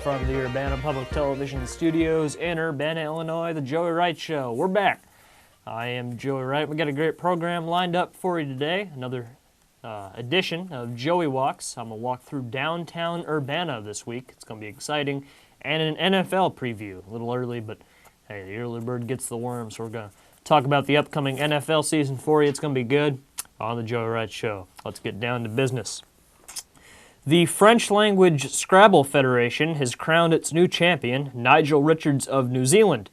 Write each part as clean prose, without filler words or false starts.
from the Urbana Public Television Studios in Urbana, Illinois, the Joey Wright Show. We're back. I am Joey Wright. We got a great program lined up for you today. Another edition of Joey Walks. I'm going to walk through downtown Urbana this week. It's going to be exciting. And an NFL preview. A little early, but hey, the early bird gets the worm, so we're going to talk about the upcoming NFL season for you. It's going to be good on the Joey Wright Show. Let's get down to business. The French Language Scrabble Federation has crowned its new champion, Nigel Richards of New Zealand.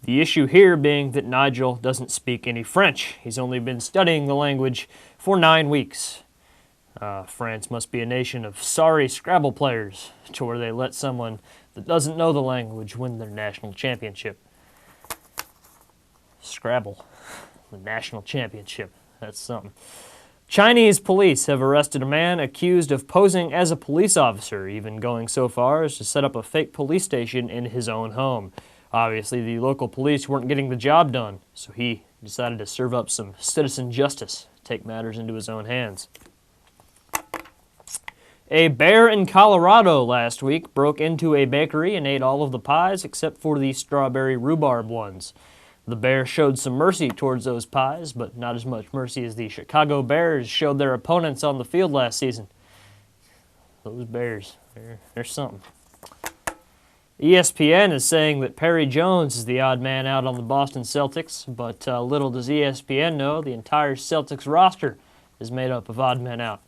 The issue here being that Nigel doesn't speak any French. He's only been studying the language for 9 weeks. France must be a nation of sorry Scrabble players to where they let someone that doesn't know the language win their national championship. Scrabble, the national championship, that's something. Chinese police have arrested a man accused of posing as a police officer, even going so far as to set up a fake police station in his own home. Obviously, the local police weren't getting the job done, so he decided to serve up some citizen justice, take matters into his own hands. A bear in Colorado last week broke into a bakery and ate all of the pies except for the strawberry rhubarb ones. The bear showed some mercy towards those pies, but not as much mercy as the Chicago Bears showed their opponents on the field last season. Those Bears, they're something. ESPN is saying that Perry Jones is the odd man out on the Boston Celtics, but little does ESPN know the entire Celtics roster is made up of odd men out.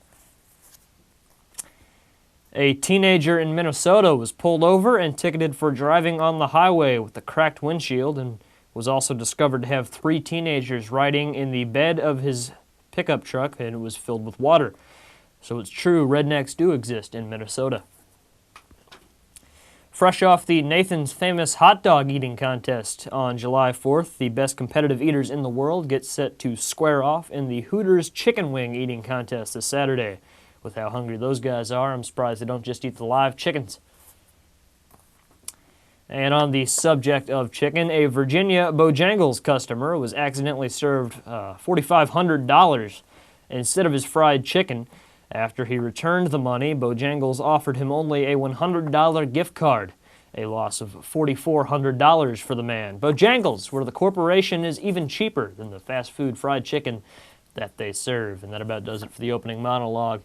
A teenager in Minnesota was pulled over and ticketed for driving on the highway with a cracked windshield and was also discovered to have 3 teenagers riding in the bed of his pickup truck, and it was filled with water. So it's true, rednecks do exist in Minnesota. Fresh off the Nathan's Famous Hot Dog Eating Contest on July 4th, the best competitive eaters in the world get set to square off in the Hooters Chicken Wing Eating Contest this Saturday. With how hungry those guys are, I'm surprised they don't just eat the live chickens. And on the subject of chicken, a Virginia Bojangles customer was accidentally served $4,500 instead of his fried chicken. After he returned the money, Bojangles offered him only a $100 gift card, a loss of $4,400 for the man. Bojangles, where the corporation is even cheaper than the fast food fried chicken that they serve. And that about does it for the opening monologue.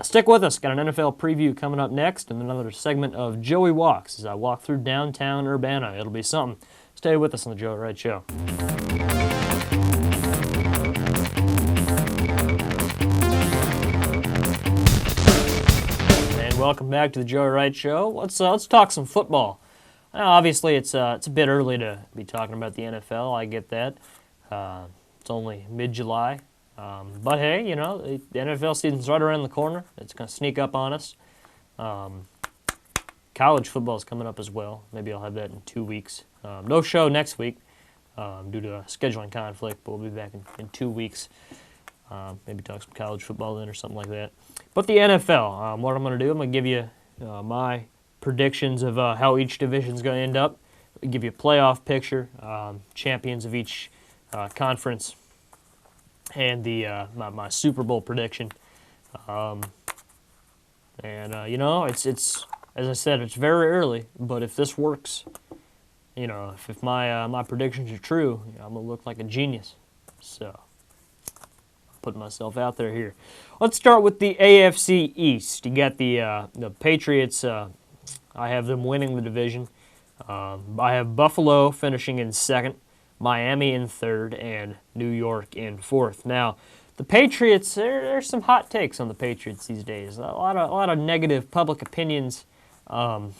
Stick with us. Got an NFL preview coming up next and another segment of Joey Walks as I walk through downtown Urbana. It'll be something. Stay with us on the Joey Wright Show. And welcome back to the Joey Wright Show. Let's talk some football. Obviously, it's a bit early to be talking about the NFL. I get that. It's only mid-July. But hey, you know, the NFL season's right around the corner. It's going to sneak up on us. College football's coming up as well. Maybe I'll have that in 2 weeks. No show next week due to a scheduling conflict, but we'll be back in 2 weeks. Maybe talk some college football then or something like that. But the NFL, what I'm going to do, I'm going to give you my predictions of how each division's going to end up. I'll give you a playoff picture, champions of each conference, and the my Super Bowl prediction. You know, it's as I said, it's very early, but if this works, you know, if my predictions are true, you know, I'm gonna look like a genius. So, putting myself out there here. Let's start with the AFC East. You got the Patriots. I have them winning the division. I have Buffalo finishing in second, Miami in third, and New York in fourth. Now, the Patriots, there's some hot takes on the Patriots these days. A lot of negative public opinions on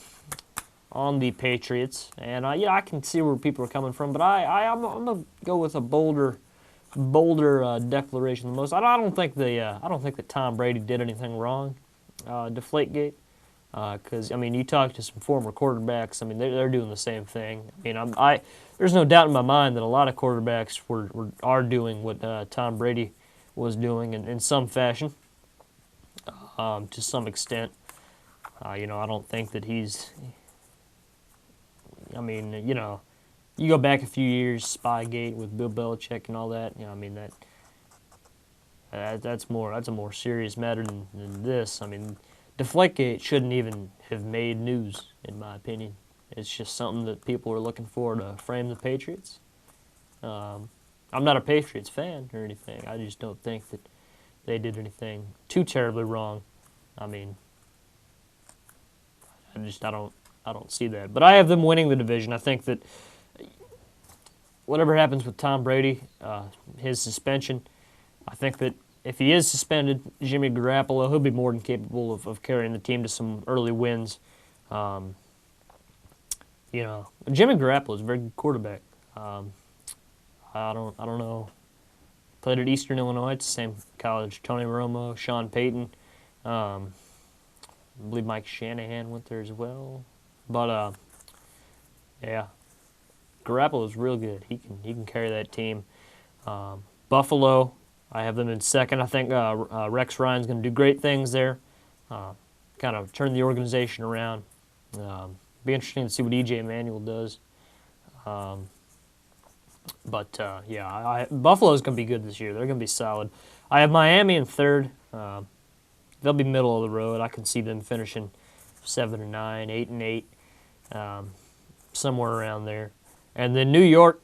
the Patriots, and yeah, I can see where people are coming from. But I'm gonna go with a bolder declaration than most. I don't think that Tom Brady did anything wrong, Deflategate. Because I mean, you talk to some former quarterbacks. I mean, they're doing the same thing. I mean, there's no doubt in my mind that a lot of quarterbacks are doing what Tom Brady was doing in some fashion, to some extent. You know, I don't think that he's. I mean, you know, you go back a few years, Spygate with Bill Belichick and all that. You know, I mean that's a more serious matter than this. I mean, Deflategate shouldn't even have made news, in my opinion. It's just something that people are looking for to frame the Patriots. I'm not a Patriots fan or anything. I just don't think that they did anything too terribly wrong. I mean, I don't see that. But I have them winning the division. I think that whatever happens with Tom Brady, his suspension, I think that if he is suspended, Jimmy Garoppolo, he'll be more than capable of carrying the team to some early wins. Jimmy Garoppolo is a very good quarterback. I don't know. Played at Eastern Illinois. It's the same college. Tony Romo, Sean Payton. I believe Mike Shanahan went there as well. But yeah, Garoppolo is real good. He can carry that team. Buffalo, I have them in second. I think Rex Ryan's going to do great things there. Kind of turn the organization around. Be interesting to see what E.J. Manuel does. Buffalo's going to be good this year. They're going to be solid. I have Miami in third. They'll be middle of the road. I can see them finishing 7-9, 8-8, somewhere around there. And then New York,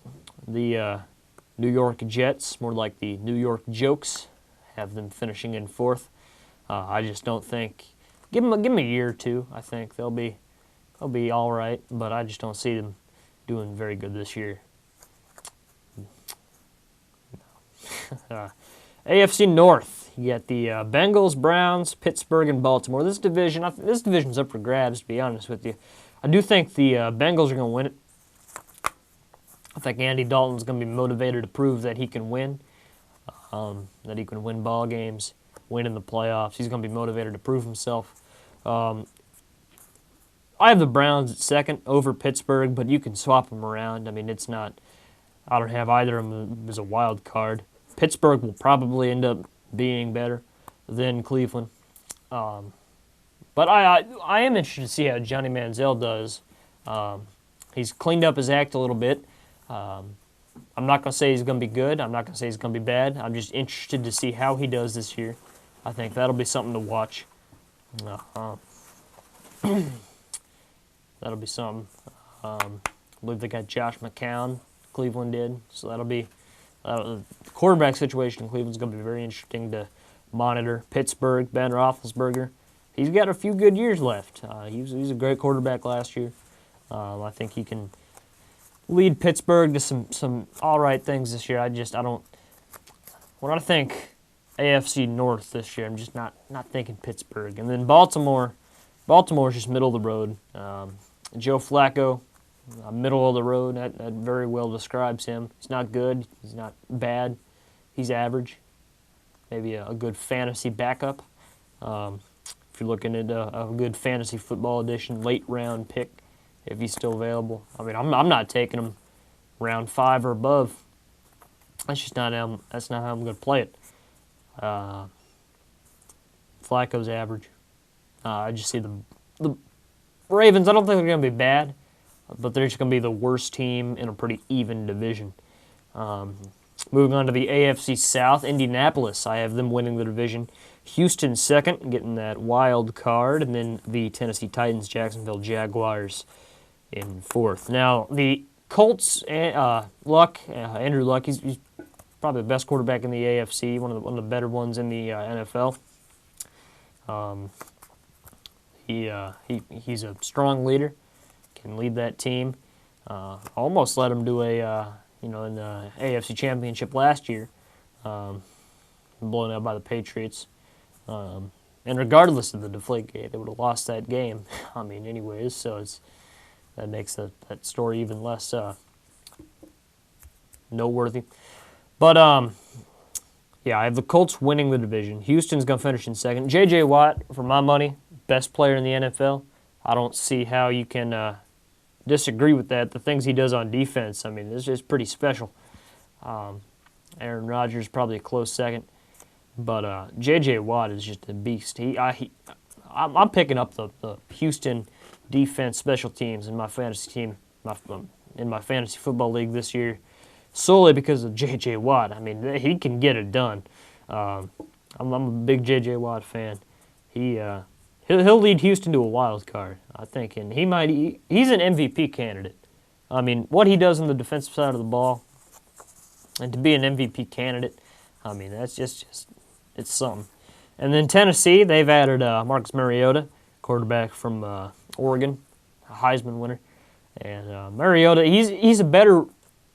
the New York Jets, more like the New York Jokes, have them finishing in fourth. I just don't think. Give them a year or two. I think they'll be all right, but I just don't see them doing very good this year. AFC North, you got the Bengals, Browns, Pittsburgh, and Baltimore. This division's up for grabs, to be honest with you. I do think the Bengals are going to win it. I think Andy Dalton's going to be motivated to prove that he can win, that he can win ball games, win in the playoffs. He's going to be motivated to prove himself. I have the Browns at second over Pittsburgh, but you can swap them around. I mean, it's not. I don't have either of them as a wild card. Pittsburgh will probably end up being better than Cleveland. But I am interested to see how Johnny Manziel does. He's cleaned up his act a little bit. I'm not going to say he's going to be good. I'm not going to say he's going to be bad. I'm just interested to see how he does this year. I think that'll be something to watch. That'll be something. I believe they got Josh McCown. Cleveland did. So that'll be the quarterback situation in Cleveland's going to be very interesting to monitor. Pittsburgh, Ben Roethlisberger, he's got a few good years left. He's a great quarterback last year. I think he can lead Pittsburgh to some all right things this year. When I think AFC North this year, I'm just not thinking Pittsburgh. And then Baltimore's just middle of the road. Joe Flacco, middle of the road, that very well describes him. He's not good. He's not bad. He's average. Maybe a good fantasy backup. If you're looking at a good fantasy football edition, late round pick, if he's still available. I mean, I'm not taking him round 5 or above. That's not how I'm going to play it. Flacco's average. I just see the Ravens. I don't think they're going to be bad, but they're just going to be the worst team in a pretty even division. Moving on to the AFC South, Indianapolis. I have them winning the division. Houston second, getting that wild card, and then the Tennessee Titans, Jacksonville Jaguars in fourth. Now, the Colts, Andrew Luck, he's probably the best quarterback in the AFC, one of the better ones in the NFL. He's a strong leader, can lead that team. Almost let him do in the AFC Championship last year, blown out by the Patriots. And regardless of the Deflategate, they would have lost that game. I mean, anyways, so that makes that story even less noteworthy. But I have the Colts winning the division. Houston's going to finish in second. J.J. Watt, for my money, best player in the NFL. I don't see how you can disagree with that. The things he does on defense, I mean, it's just pretty special. Aaron Rodgers probably a close second. But J.J. Watt is just a beast. I'm picking up the Houston defense special teams in my fantasy team, in my fantasy football league this year, solely because of J.J. Watt. I mean, he can get it done. I'm a big J.J. Watt fan. he'll lead Houston to a wild card, I think, and he's an MVP candidate. I mean, what he does on the defensive side of the ball, and to be an MVP candidate, I mean, that's just it's something. And then Tennessee, they've added Marcus Mariota, quarterback from Oregon, a Heisman winner. And Mariota, he's a better,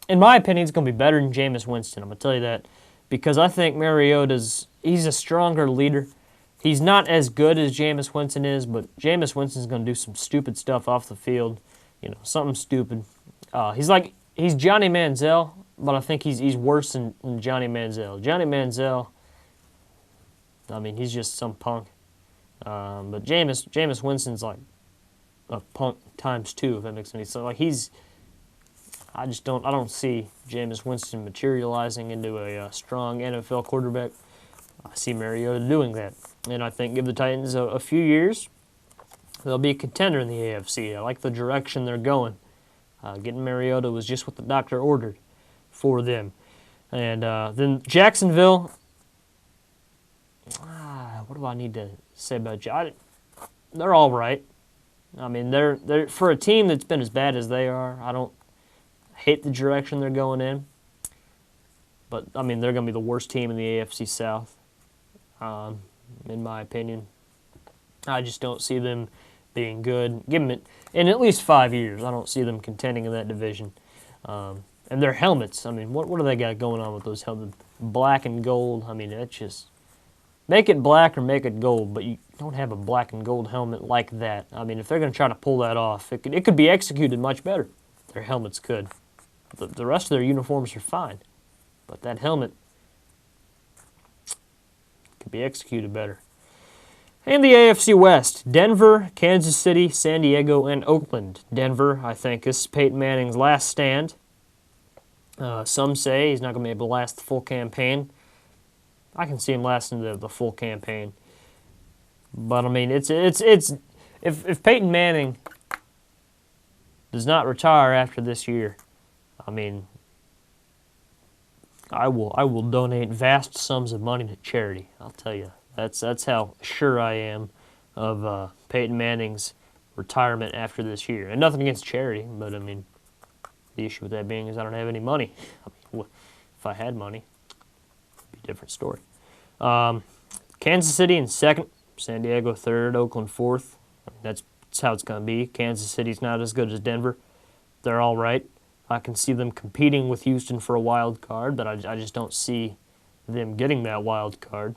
in my opinion, he's going to be better than Jameis Winston. I'm going to tell you that because I think he's a stronger leader. He's not as good as Jameis Winston is, but Jameis Winston's going to do some stupid stuff off the field, something stupid. He's Johnny Manziel, but I think he's worse than Johnny Manziel. Johnny Manziel, I mean, he's just some punk. But Jameis Winston's like a punk times 2, if that makes any sense. I don't see Jameis Winston materializing into a strong NFL quarterback. I see Mariota doing that. And I think give the Titans a few years, they'll be a contender in the AFC. I like the direction they're going. Getting Mariota was just what the doctor ordered for them. And then Jacksonville, what do I need to say about Jacksonville? They're all right. I mean, they're for a team that's been as bad as they are. I don't hate the direction they're going in, but I mean they're going to be the worst team in the AFC South, in my opinion. I just don't see them being good. Give them it in at least 5 years. I don't see them contending in that division. And their helmets. I mean, what do they got going on with those helmets? Black and gold. I mean, that's just. Make it black or make it gold, but you don't have a black and gold helmet like that. I mean, if they're going to try to pull that off, it could be executed much better. Their helmets could. The rest of their uniforms are fine, but that helmet could be executed better. And the AFC West, Denver, Kansas City, San Diego, and Oakland. Denver, I think, this is Peyton Manning's last stand. Some say he's not going to be able to last the full campaign. I can see him lasting the full campaign. But I mean, it's if Peyton Manning does not retire after this year, I mean, I will donate vast sums of money to charity. I'll tell you, that's how sure I am of Peyton Manning's retirement after this year. And nothing against charity, but I mean, the issue with that being is I don't have any money. I mean, if I had money, it'd be a different story. Kansas City in second, San Diego third, Oakland fourth. That's how it's going to be. Kansas City's not as good as Denver. They're all right. I can see them competing with Houston for a wild card, but I just don't see them getting that wild card.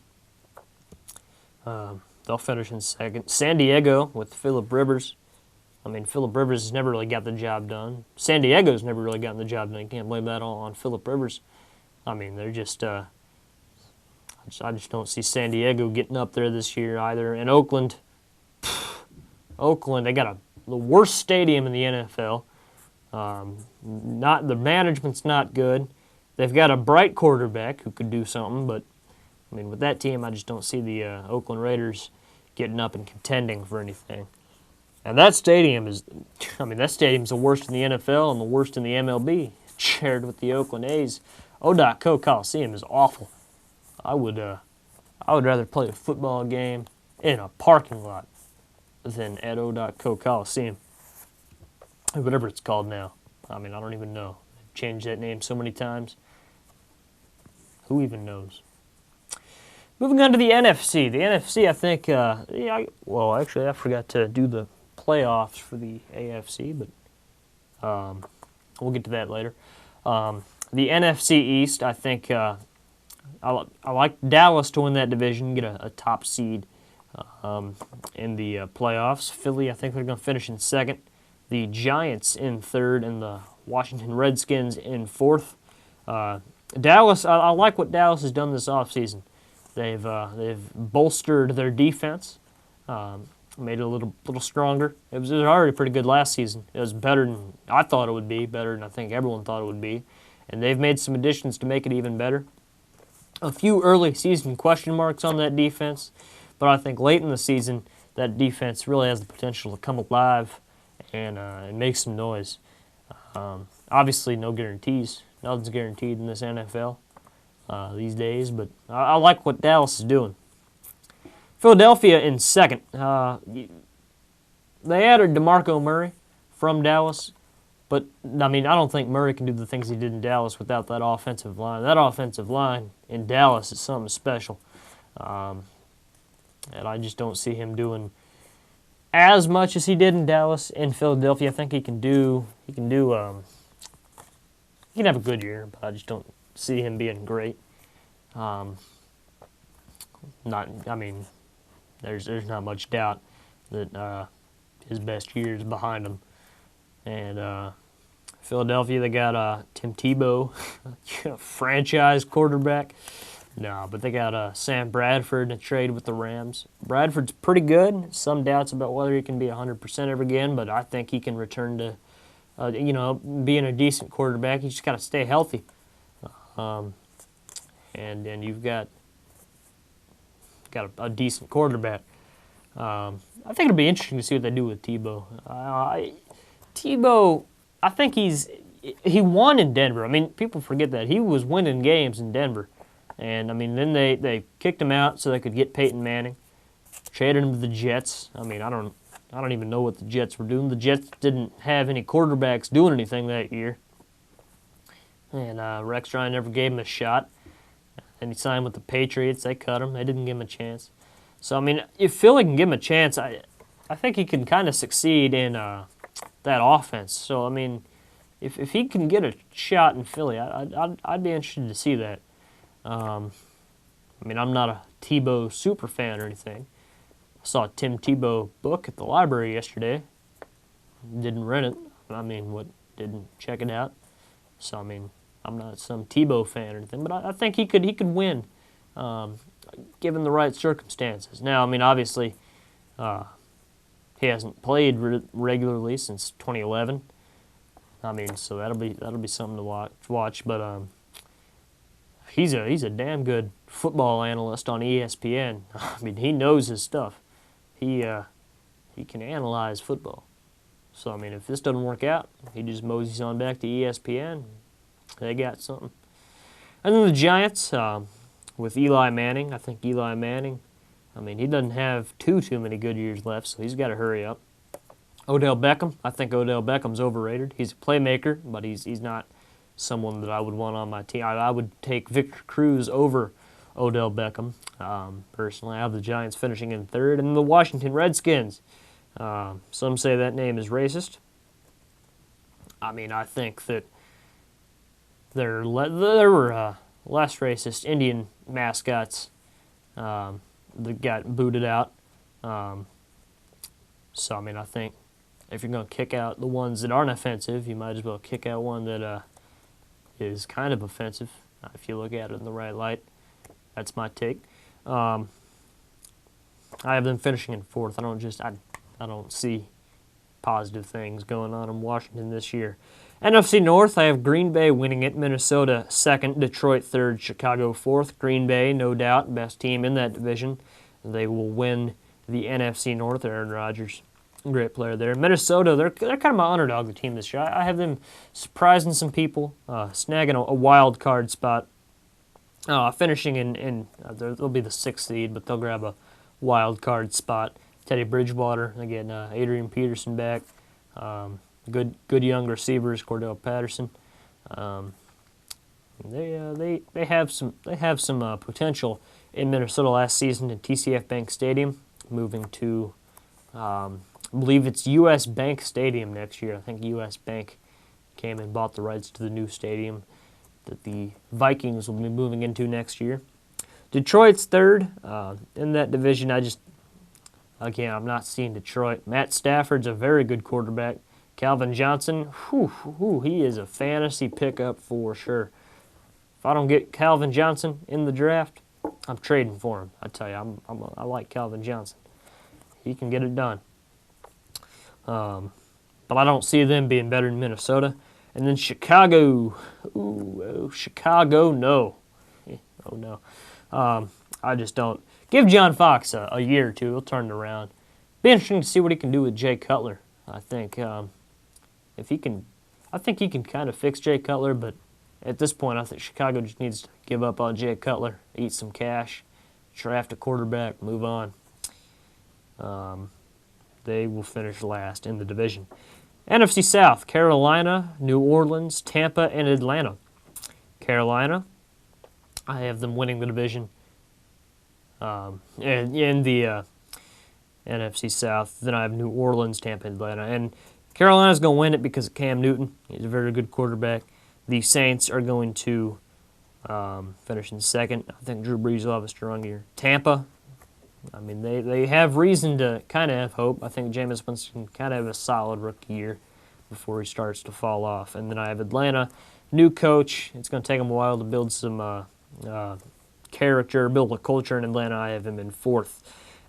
They'll finish in second. San Diego with Phillip Rivers. I mean, Phillip Rivers has never really got the job done. San Diego's never really gotten the job done. You can't blame that all on Phillip Rivers. I mean, they're just I just don't see San Diego getting up there this year either. And Oakland, they got the worst stadium in the NFL. The management's not good. They've got a bright quarterback who could do something, but I mean, with that team, I just don't see the Oakland Raiders getting up and contending for anything. And that stadium's the worst in the NFL and the worst in the MLB, shared with the Oakland A's. O.Co Coliseum is awful. I would rather play a football game in a parking lot than at O.Co Coliseum. Whatever it's called now. I mean, I don't even know. They've changed that name so many times. Who even knows? Moving on to the NFC. The NFC, I think, actually, I forgot to do the playoffs for the AFC, but we'll get to that later. The NFC East, I think, I like Dallas to win that division, get a top seed in the playoffs. Philly, I think they're going to finish in second. The Giants in third, and the Washington Redskins in fourth. Dallas, I like what Dallas has done this offseason. They've bolstered their defense, made it a little stronger. It was already pretty good last season. It was better than I thought it would be, better than I think everyone thought it would be. And they've made some additions to make it even better. A few early season question marks on that defense, but I think late in the season, that defense really has the potential to come alive and make some noise. Obviously, no guarantees. Nothing's guaranteed in this NFL these days, but I like what Dallas is doing. Philadelphia in second. They added DeMarco Murray from Dallas, but I mean, I don't think Murray can do the things he did in Dallas without that offensive line. That offensive line in Dallas is something special, and I just don't see him doing as much as he did in Dallas. In Philadelphia, I think he can have a good year, but I just don't see him being great. There's not much doubt that his best year is behind him. And Philadelphia, they got Tim Tebow, franchise quarterback. No, but they got Sam Bradford in a trade with the Rams. Bradford's pretty good. Some doubts about whether he can be 100% ever again, but I think he can return to, being a decent quarterback. You just got to stay healthy. And you've got a decent quarterback. I think it'll be interesting to see what they do with Tebow. Tebow, I think he won in Denver. I mean, people forget that. He was winning games in Denver. And, I mean, then they kicked him out so they could get Peyton Manning, traded him to the Jets. I mean, I don't even know what the Jets were doing. The Jets didn't have any quarterbacks doing anything that year. And Rex Ryan never gave him a shot. And he signed with the Patriots. They cut him. They didn't give him a chance. So, I mean, if Philly can give him a chance, I think he can kind of succeed in that offense. So, I mean, if he can get a shot in Philly, I'd be interested to see that. I mean, I'm not a Tebow super fan or anything. I saw a Tim Tebow book at the library yesterday. Didn't rent it. Didn't check it out. So, I mean, I'm not some Tebow fan or anything, but I think he could win, given the right circumstances. Now, I mean, obviously, he hasn't played regularly since 2011. I mean, so that'll be something to watch. But he's a damn good football analyst on ESPN. I mean, he knows his stuff. He can analyze football. So, I mean, if this doesn't work out, he just moseys on back to ESPN. They got something. And then the Giants, with Eli Manning. I think Eli Manning, I mean, he doesn't have too many good years left, so he's got to hurry up. Odell Beckham, I think Odell Beckham's overrated. He's a playmaker, but he's not someone that I would want on my team. I would take Victor Cruz over Odell Beckham. Personally, I have the Giants finishing in third. And the Washington Redskins. Some say that name is racist. I mean, I think that there were less racist Indian mascots that got booted out. So, I mean, I think if you're going to kick out the ones that aren't offensive, you might as well kick out one that is kind of offensive, if you look at it in the right light. That's my take. I have them finishing in fourth. I don't see positive things going on in Washington this year. NFC North, I have Green Bay winning it, Minnesota second, Detroit third, Chicago fourth. Green Bay, no doubt, best team in that division. They will win the NFC North. Aaron Rodgers, great player there. Minnesota, they're kind of my underdog, the team this year. I have them surprising some people, snagging a wild card spot, finishing in they'll be the sixth seed, but they'll grab a wild card spot. Teddy Bridgewater, again, Adrian Peterson back. Good young receivers, Cordell Patterson. They have some potential in Minnesota last season in TCF Bank Stadium, moving to I believe it's U.S. Bank Stadium next year. I think U.S. Bank came and bought the rights to the new stadium that the Vikings will be moving into next year. Detroit's third in that division. I'm not seeing Detroit. Matt Stafford's a very good quarterback. Calvin Johnson, he is a fantasy pickup for sure. If I don't get Calvin Johnson in the draft, I'm trading for him. I tell you, I like Calvin Johnson. He can get it done. But I don't see them being better than Minnesota. And then Chicago. Chicago, no. Oh, no. I just don't. Give John Fox a year or two. He'll turn it around. Be interesting to see what he can do with Jay Cutler. I think he can kind of fix Jay Cutler, but at this point, I think Chicago just needs to give up on Jay Cutler, eat some cash, draft a quarterback, move on. They will finish last in the division. NFC South, Carolina, New Orleans, Tampa, and Atlanta. Carolina, I have them winning the division. In the NFC South, then I have New Orleans, Tampa, and Atlanta. And Carolina's going to win it because of Cam Newton. He's a very good quarterback. The Saints are going to finish in second. I think Drew Brees will have a strong year. Tampa, I mean, they have reason to kind of have hope. I think Jameis Winston kind of have a solid rookie year before he starts to fall off. And then I have Atlanta, new coach. It's going to take him a while to build some character, build a culture in Atlanta. I have him in fourth.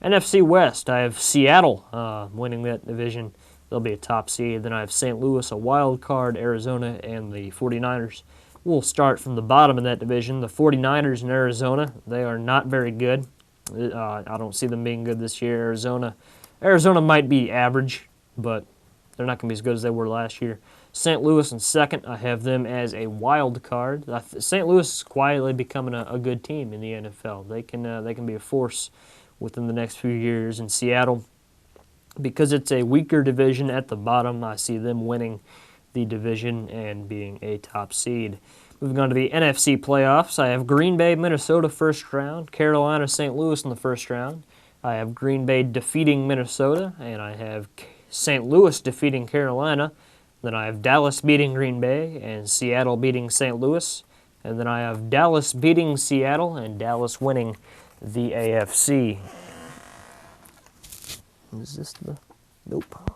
NFC West, I have Seattle winning that division. They'll be a top seed. Then I have St. Louis, a wild card, Arizona, and the 49ers. We'll start from the bottom of that division. The 49ers in Arizona, they are not very good. I don't see them being good this year. Arizona might be average, but they're not going to be as good as they were last year. St. Louis in second, I have them as a wild card. St. Louis is quietly becoming a good team in the NFL. They can be a force within the next few years. In Seattle, because it's a weaker division at the bottom, I see them winning the division and being a top seed. Moving on to the NFC playoffs, I have Green Bay, Minnesota first round, Carolina, St. Louis in the first round. I have Green Bay defeating Minnesota, and I have St. Louis defeating Carolina. Then I have Dallas beating Green Bay and Seattle beating St. Louis. And then I have Dallas beating Seattle and Dallas winning the AFC. Is this the... Nope.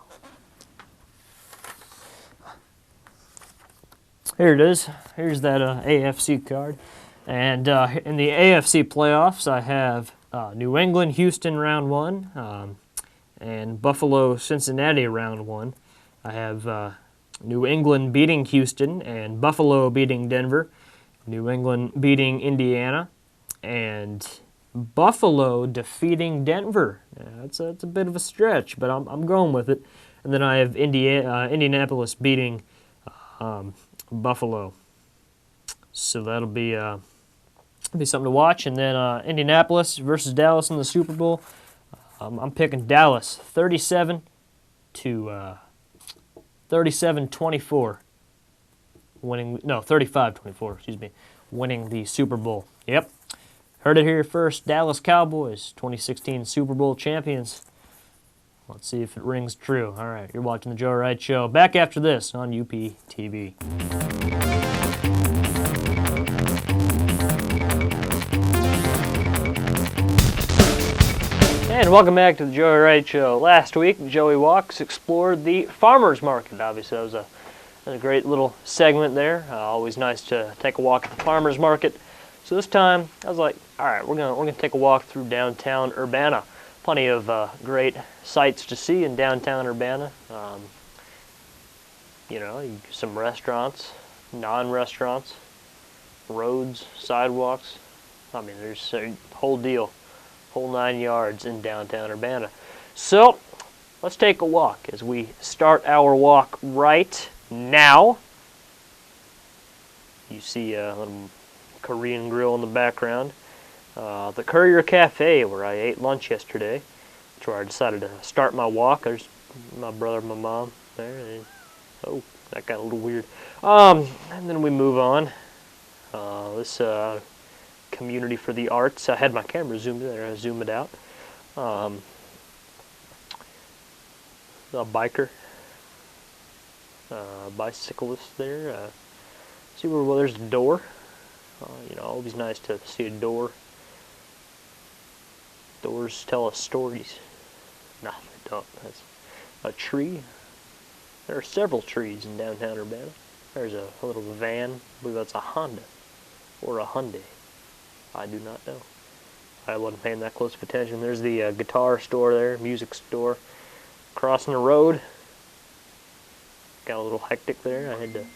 Here it is. Here's that AFC card. And in the AFC playoffs, I have New England, Houston round one, and Buffalo, Cincinnati round one. I have New England beating Houston and Buffalo beating Denver. New England beating Indiana and Buffalo defeating Denver. Yeah, it's a bit of a stretch, but I'm going with it. And then I have Indianapolis beating Buffalo. So that'll be something to watch. And then Indianapolis versus Dallas in the Super Bowl. I'm picking Dallas 37 to 37-24. Winning, no, 35-24, excuse me, winning the Super Bowl. Yep. Heard it here first. Dallas Cowboys, 2016 Super Bowl champions. Let's see if it rings true. All right, you're watching the Joe Wright Show. Back after this on UPTV. And welcome back to the Joey Wright Show. Last week, Joey Walks explored the farmers market. Obviously, that was a great little segment there. Always nice to take a walk at the farmers market. So this time, I was like, all right, we're gonna take a walk through downtown Urbana. Plenty of great sights to see in downtown Urbana. Some restaurants, non-restaurants, roads, sidewalks. I mean, there's a whole deal. Whole 9 yards in downtown Urbana. So, let's take a walk as we start our walk right now. You see a little Korean grill in the background. The Courier Cafe, where I ate lunch yesterday. That's where I decided to start my walk. There's my brother and my mom there. Oh, that got a little weird. And then we move on. This Community for the Arts. I had my camera zoomed in there. I zoomed it out. A biker, bicyclist there. See where there's a door. Always nice to see a door. Doors tell us stories. No, they don't. That's a tree. There are several trees in downtown Urbana. There's a little van. I believe that's a Honda or a Hyundai. I do not know. I wasn't paying that close of attention. There's the guitar store there, music store. Crossing the road. Got a little hectic there. I had to...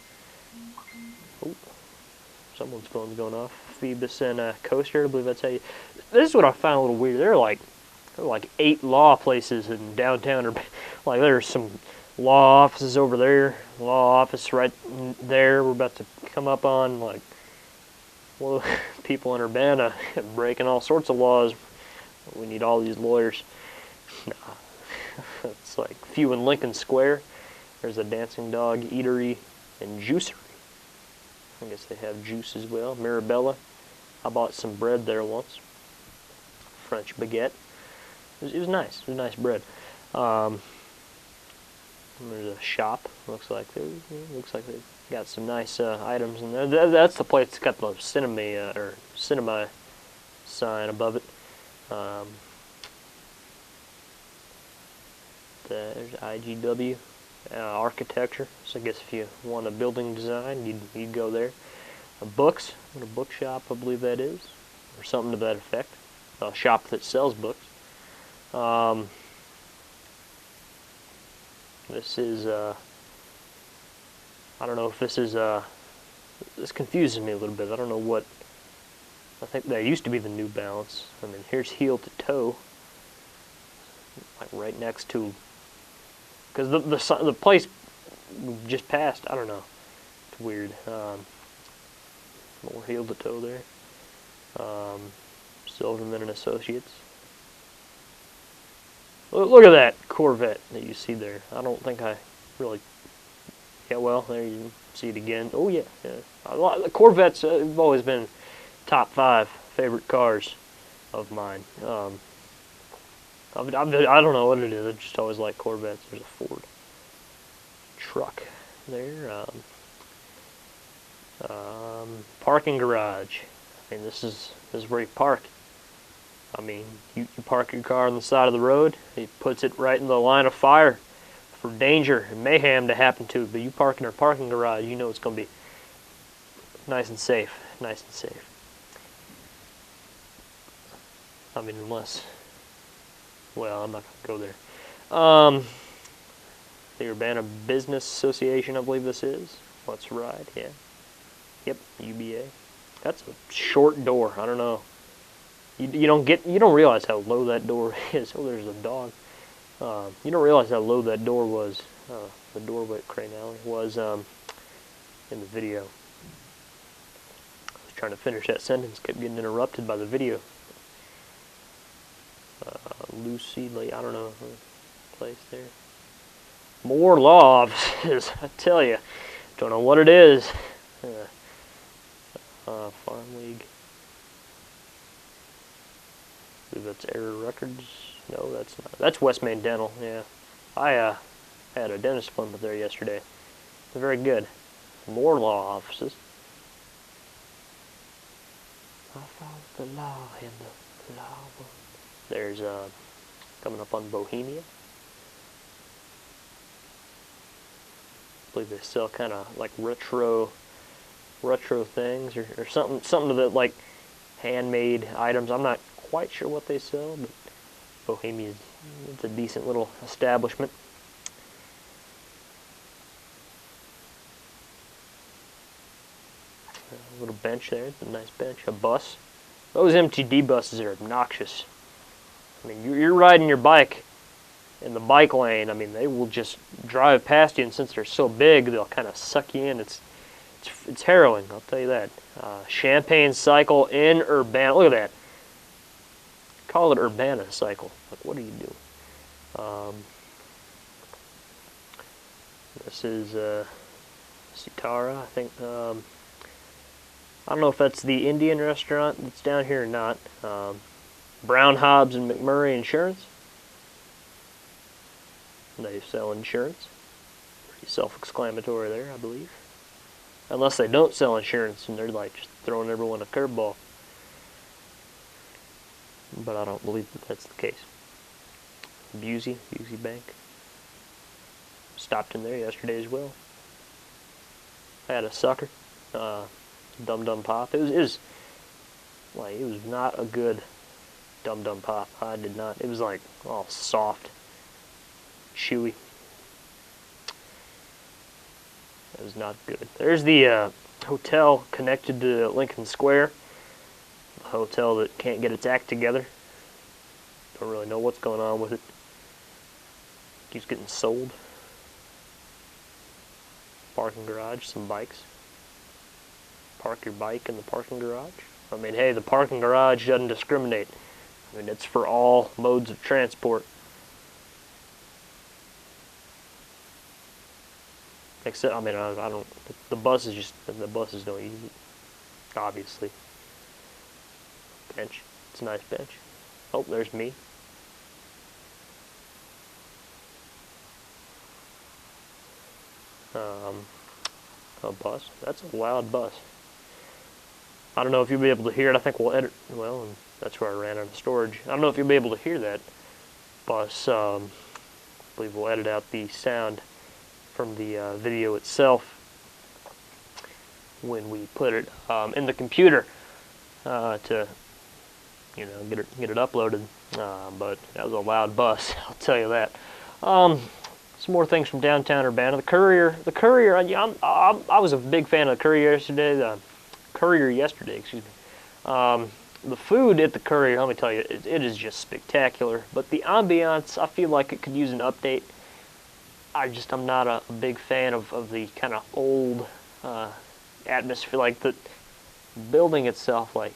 Oh, someone's phone's going off. Phoebus and Coaster, I believe that's how you... This is what I found a little weird. There are like 8 law places in downtown. Like there's some law offices over there. Law office right there. We're about to come up on like... Well, people in Urbana breaking all sorts of laws. We need all these lawyers. Nah, it's like few in Lincoln Square. There's a Dancing Dog Eatery and Juicery. I guess they have juice as well. Mirabella. I bought some bread there once. French baguette. It was nice. It was nice bread. There's a shop. Looks like they got some nice items in there. That's the place that's got the cinema sign above it. There's IGW architecture. So I guess if you want a building design, you'd go there. Books. A bookshop, I believe that is, or something to that effect. A shop that sells books. This is, I don't know if this is, this confuses me a little bit. I don't know what, I think that used to be the New Balance. I mean, here's heel to toe, like right next to, because the place just passed, I don't know, it's weird. More heel to toe there. Silverman and Associates. Look at that Corvette that you see there. I don't think I really... Yeah, well, there you see it again. Oh, yeah. The Corvettes have always been top 5 favorite cars of mine. I don't know what it is. I just always like Corvettes. There's a Ford truck there. Parking garage. I mean, this is where you park. I mean, you park your car on the side of the road. It puts it right in the line of fire for danger and mayhem to happen to it. But you park in a parking garage, you know it's going to be nice and safe. Nice and safe. I mean, unless... Well, I'm not going to go there. The Urbana Business Association, I believe this is. Let's ride, yeah. Yep, UBA. That's a short door. I don't know. You don't realize how low that door is. Oh, there's a dog. You don't realize how low that door was. The doorway at Crane Alley was in the video. I was trying to finish that sentence, kept getting interrupted by the video. Lucy, I don't know, place there. More law offices. I tell you, don't know what it is. Farm League. I believe that's Error Records. No, that's not. That's West Main Dental. Yeah, I had a dentist appointment there yesterday. Very good. More law offices. I found the law in the law. There's coming up on Bohemia. I believe they sell kind of like retro things or something to the like handmade items. I'm not quite sure what they sell, but Bohemia, it's a decent little establishment. A little bench there. It's a nice bench. A bus. Those MTD buses are obnoxious. I mean, you're riding your bike in the bike lane. I mean, they will just drive past you, and since they're so big, they'll kind of suck you in. It's harrowing, I'll tell you that. Champagne Cycle in Urbana. Look at that. Call it Urbana Cycle. Like, what are you doing? This is Sitara, I think. I don't know if that's the Indian restaurant that's down here or not. Brown, Hobbs, and McMurray Insurance. They sell insurance. Pretty self-exclamatory there, I believe. Unless they don't sell insurance and they're like just throwing everyone a curveball. But I don't believe that that's the case. Busey Bank. Stopped in there yesterday as well. I had a sucker. Dum Dum Pop. It was not a good Dum Dum Pop. I did not. It was like all soft, chewy. It was not good. There's the hotel connected to Lincoln Square. The hotel that can't get its act together. Don't really know what's going on with it. Keeps getting sold. Parking garage, some bikes. Park your bike in the parking garage. I mean, hey, the parking garage doesn't discriminate. I mean, it's for all modes of transport. Except, I mean, I don't. The buses don't use it. Obviously. Bench. It's a nice bench. Oh, there's me. A bus. That's a loud bus. I don't know if you'll be able to hear it. I think we'll edit. Well, and that's where I ran out of storage. I don't know if you'll be able to hear that bus. I believe we'll edit out the sound from the video itself when we put it in the computer to get it uploaded. But that was a loud bus. I'll tell you that. Some more things from downtown Urbana. The Courier. I was a big fan of the Courier yesterday. Excuse me. The food at the Courier, let me tell you, it is just spectacular. But the ambiance, I feel like it could use an update. I'm not a big fan of the kind of old atmosphere, like the building itself, like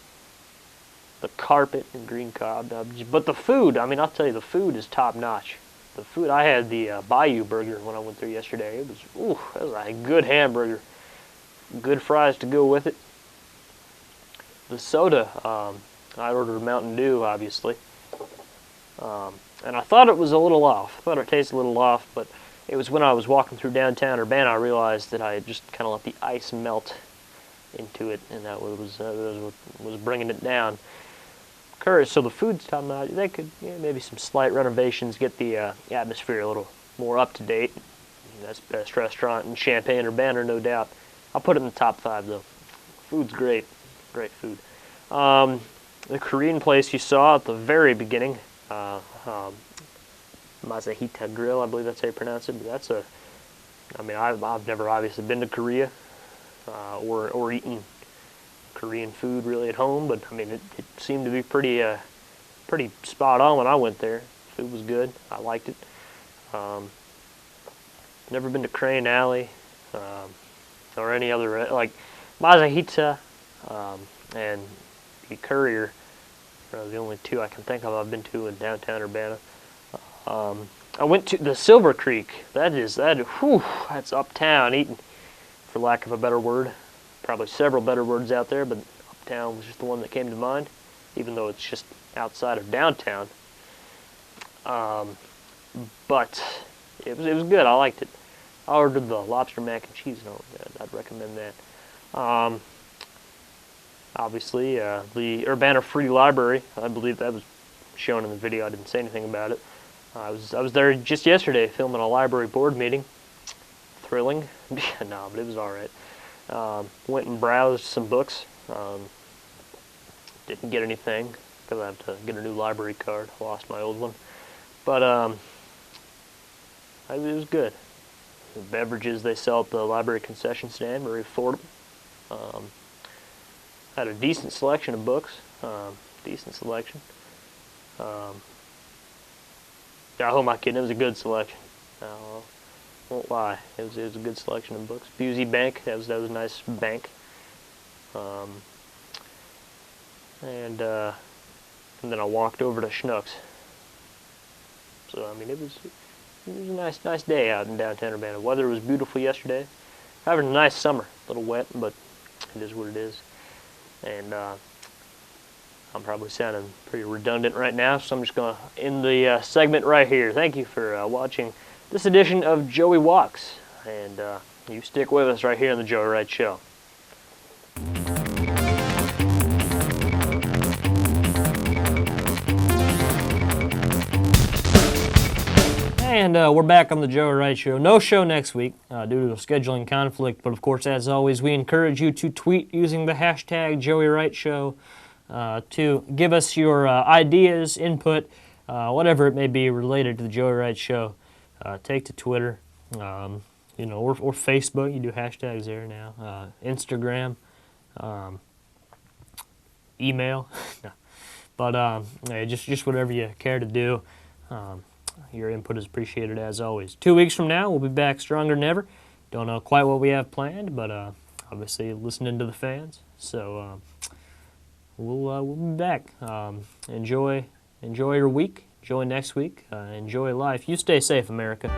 the carpet and green cobwebs. But the food, I mean, I'll tell you, the food is top notch. The food, I had the Bayou burger when I went there yesterday. That was a good hamburger. Good fries to go with it. The soda, I ordered a Mountain Dew, obviously. And I thought it was a little off. I thought it tasted a little off, but it was when I was walking through downtown Urbana I realized that I had just kind of let the ice melt into it, and that was bringing it down. So the food's top notch. They could maybe some slight renovations, get the atmosphere a little more up to date. That's the best restaurant in Champaign Urbana, no doubt. I'll put it in the top 5 though. Food's great, great food. The Korean place you saw at the very beginning, Mazahita Grill, I believe that's how you pronounce it. But I've never obviously been to Korea or eaten Korean food really at home, but I mean it seemed to be pretty spot on when I went there. Food was good. I liked it. Never been to Crane Alley or any other like Mazahita and the Courier are the only 2 I can think of I've been to in downtown Urbana. I went to the Silver Creek. That's uptown eating, for lack of a better word. Probably several better words out there, but uptown was just the one that came to mind, even though it's just outside of downtown. But it was good. I liked it. I ordered the lobster mac and cheese. I'd recommend that. Obviously, the Urbana Free Library. I believe that was shown in the video. I didn't say anything about it. I was there just yesterday filming a library board meeting. Thrilling. No, but it was all right. Went and browsed some books. Didn't get anything because I have to get a new library card. I lost my old one. But it was good. The beverages they sell at the library concession stand, very affordable. Had a decent selection of books. Decent selection. Oh my kidding, it was a good selection. Won't lie, it was a good selection of books. Busey Bank, that was a nice bank. And then I walked over to Schnucks. So I mean, it was a nice day out in downtown Urbana. Weather was beautiful yesterday. Having a nice summer, a little wet, but it is what it is. And I'm probably sounding pretty redundant right now, so I'm just going to end the segment right here. Thank you for watching this edition of Joey Walks, and you stick with us right here on the Joey Wright Show. And we're back on the Joey Wright Show. No show next week due to a scheduling conflict, but of course, as always, we encourage you to tweet using the hashtag Joey Wright Show to give us your ideas, input, whatever it may be related to the Joey Wright Show. Take to Twitter, or Facebook. You do hashtags there now. Instagram, email, but just whatever you care to do. Your input is appreciated as always. 2 weeks from now, we'll be back stronger than ever. Don't know quite what we have planned, but obviously listening to the fans. So we'll be back. Enjoy your week. Enjoy next week. Enjoy life. You stay safe, America.